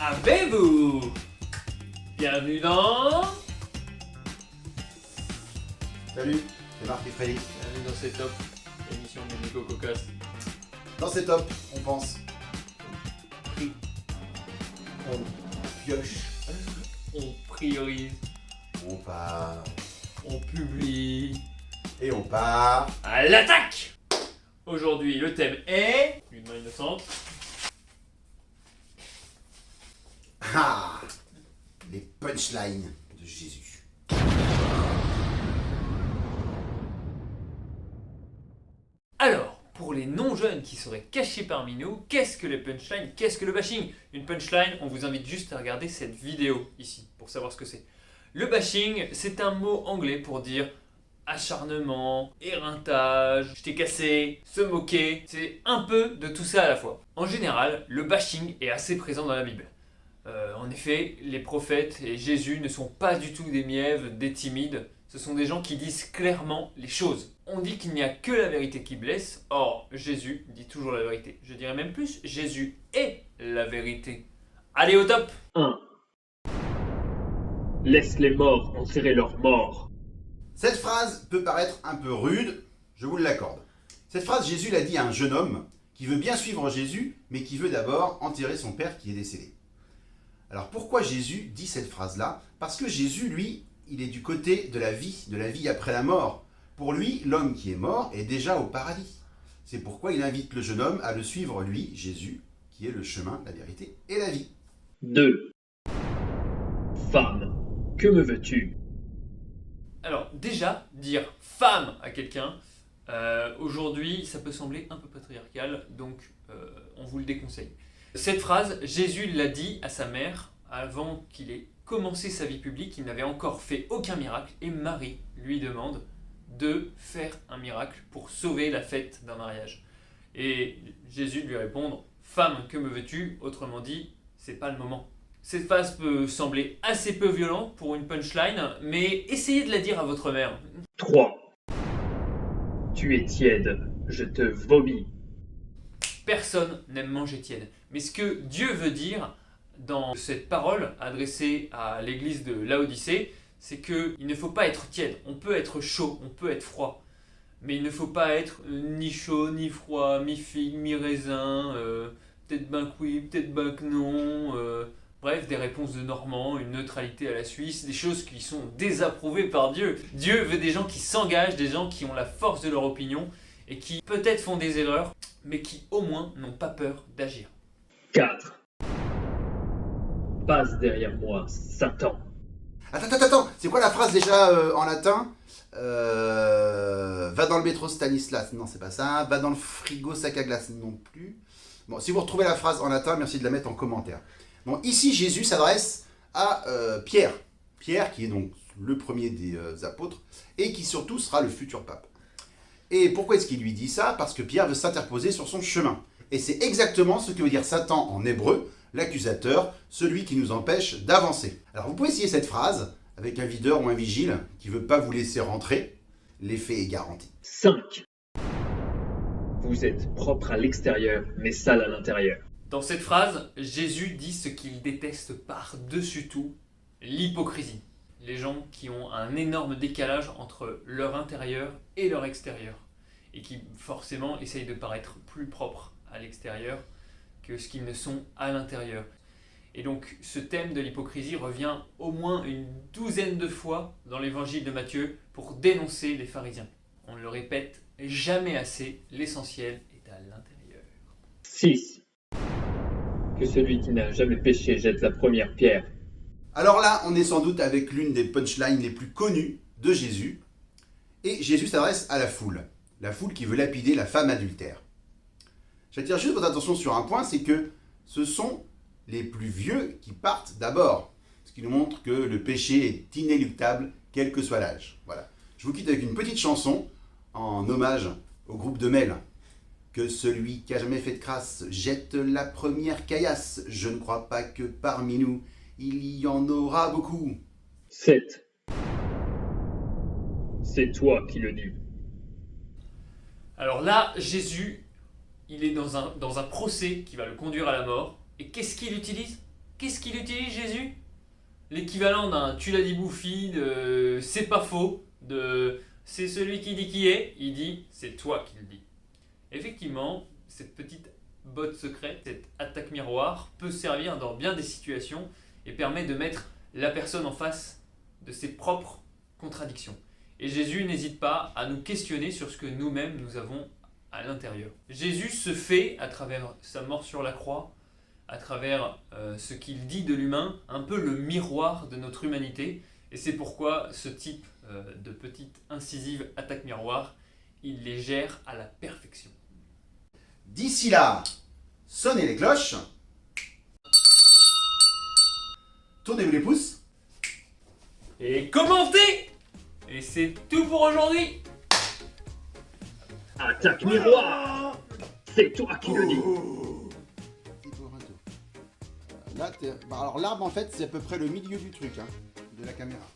Avez-vous? Bienvenue dans... Salut, c'est Marc et Freddy. Bienvenue dans C'est Top, émission de Nico Cocasse. Dans C'est Top, on pense, Pri- on pioche, On priorise, on part, on publie... et on part. À l'attaque! Aujourd'hui, le thème est... Une main innocente. Ah, les punchlines de Jésus. Alors, pour les non-jeunes qui seraient cachés parmi nous, qu'est-ce que les punchlines? Qu'est-ce que le bashing? Une punchline, on vous invite juste à regarder cette vidéo ici, pour savoir ce que c'est. Le bashing, c'est un mot anglais pour dire acharnement, éreintage, je t'ai cassé, se moquer, c'est un peu de tout ça à la fois. En général, le bashing est assez présent dans la Bible. En effet, les prophètes et Jésus ne sont pas du tout des mièvres, des timides, ce sont des gens qui disent clairement les choses. On dit qu'il n'y a que la vérité qui blesse, or Jésus dit toujours la vérité. Je dirais même plus, Jésus est la vérité. Allez au top! 1. Laisse les morts enterrer leurs morts. Cette phrase peut paraître un peu rude, je vous l'accorde. Cette phrase, Jésus l'a dit à un jeune homme qui veut bien suivre Jésus, mais qui veut d'abord enterrer son père qui est décédé. Alors pourquoi Jésus dit cette phrase-là? Parce que Jésus, lui, il est du côté de la vie après la mort. Pour lui, l'homme qui est mort est déjà au paradis. C'est pourquoi il invite le jeune homme à le suivre, lui, Jésus, qui est le chemin, la vérité et la vie. 2. Femme, que me veux-tu? Alors déjà, dire femme à quelqu'un, aujourd'hui ça peut sembler un peu patriarcal, donc on vous le déconseille. Cette phrase, Jésus l'a dit à sa mère avant qu'il ait commencé sa vie publique, il n'avait encore fait aucun miracle, et Marie lui demande de faire un miracle pour sauver la fête d'un mariage. Et Jésus lui répond, femme, que me veux-tu? Autrement dit, c'est pas le moment. Cette phrase peut sembler assez peu violente pour une punchline, mais essayez de la dire à votre mère. 3. Tu es tiède, je te vomis. Personne n'aime manger tiède. Mais ce que Dieu veut dire dans cette parole adressée à l'église de Laodicée, c'est qu'il ne faut pas être tiède. On peut être chaud, on peut être froid. Mais il ne faut pas être ni chaud, ni froid, mi-figue, mi-raisin, peut-être ben que oui, peut-être ben que non. Bref, des réponses de Normand, une neutralité à la Suisse, des choses qui sont désapprouvées par Dieu. Dieu veut des gens qui s'engagent, des gens qui ont la force de leur opinion et qui peut-être font des erreurs, mais qui au moins n'ont pas peur d'agir. 4. Passe derrière moi, Satan. Attends, c'est quoi la phrase déjà en latin? Va dans le métro Stanislas, non c'est pas ça. Va dans le frigo sac à glace, non plus. Bon, si vous retrouvez la phrase en latin, merci de la mettre en commentaire. Bon, ici Jésus s'adresse à Pierre. Pierre qui est donc le premier des apôtres et qui surtout sera le futur pape. Et pourquoi est-ce qu'il lui dit ça? Parce que Pierre veut s'interposer sur son chemin. Et c'est exactement ce que veut dire Satan en hébreu, l'accusateur, celui qui nous empêche d'avancer. Alors vous pouvez essayer cette phrase avec un videur ou un vigile qui ne veut pas vous laisser rentrer. L'effet est garanti. 5. Vous êtes propre à l'extérieur, mais sale à l'intérieur. Dans cette phrase, Jésus dit ce qu'il déteste par-dessus tout, l'hypocrisie. Les gens qui ont un énorme décalage entre leur intérieur et leur extérieur. Et qui forcément essayent de paraître plus propres à l'extérieur que ce qu'ils ne sont à l'intérieur. Et donc ce thème de l'hypocrisie revient au moins une douzaine de fois dans l'évangile de Matthieu pour dénoncer les pharisiens. On ne le répète jamais assez, l'essentiel est à l'intérieur. 6. Que celui qui n'a jamais péché jette la première pierre. Alors là, on est sans doute avec l'une des punchlines les plus connues de Jésus. Et Jésus s'adresse à la foule qui veut lapider la femme adultère. J'attire juste votre attention sur un point, c'est que ce sont les plus vieux qui partent d'abord. Ce qui nous montre que le péché est inéluctable, quel que soit l'âge. Voilà. Je vous quitte avec une petite chanson en hommage au groupe de Mel. Que celui qui a jamais fait de crasse jette la première caillasse. Je ne crois pas que parmi nous, il y en aura beaucoup. 7. C'est toi qui le dis. Alors là, Jésus, il est dans un procès qui va le conduire à la mort. Et qu'est-ce qu'il utilise? qu'est-ce qu'il utilise Jésus? L'équivalent d'un tu l'as dit Bouffi, de c'est pas faux, de c'est celui qui dit qui est, il dit c'est toi qui le dis. Effectivement, cette petite botte secrète, cette attaque miroir, peut servir dans bien des situations et permet de mettre la personne en face de ses propres contradictions. Et Jésus n'hésite pas à nous questionner sur ce que nous-mêmes nous avons à l'intérieur. Jésus se fait, à travers sa mort sur la croix, à travers ce qu'il dit de l'humain, un peu le miroir de notre humanité. Et c'est pourquoi ce type de petite incisive attaque miroir, il les gère à la perfection. D'ici là, sonnez les cloches. Tournez-vous les pouces. Et commentez! Et c'est tout pour aujourd'hui! Attaque miroir! C'est toi qui le dis! Là, alors l'arbre en fait c'est à peu près le milieu du truc, hein, de la caméra.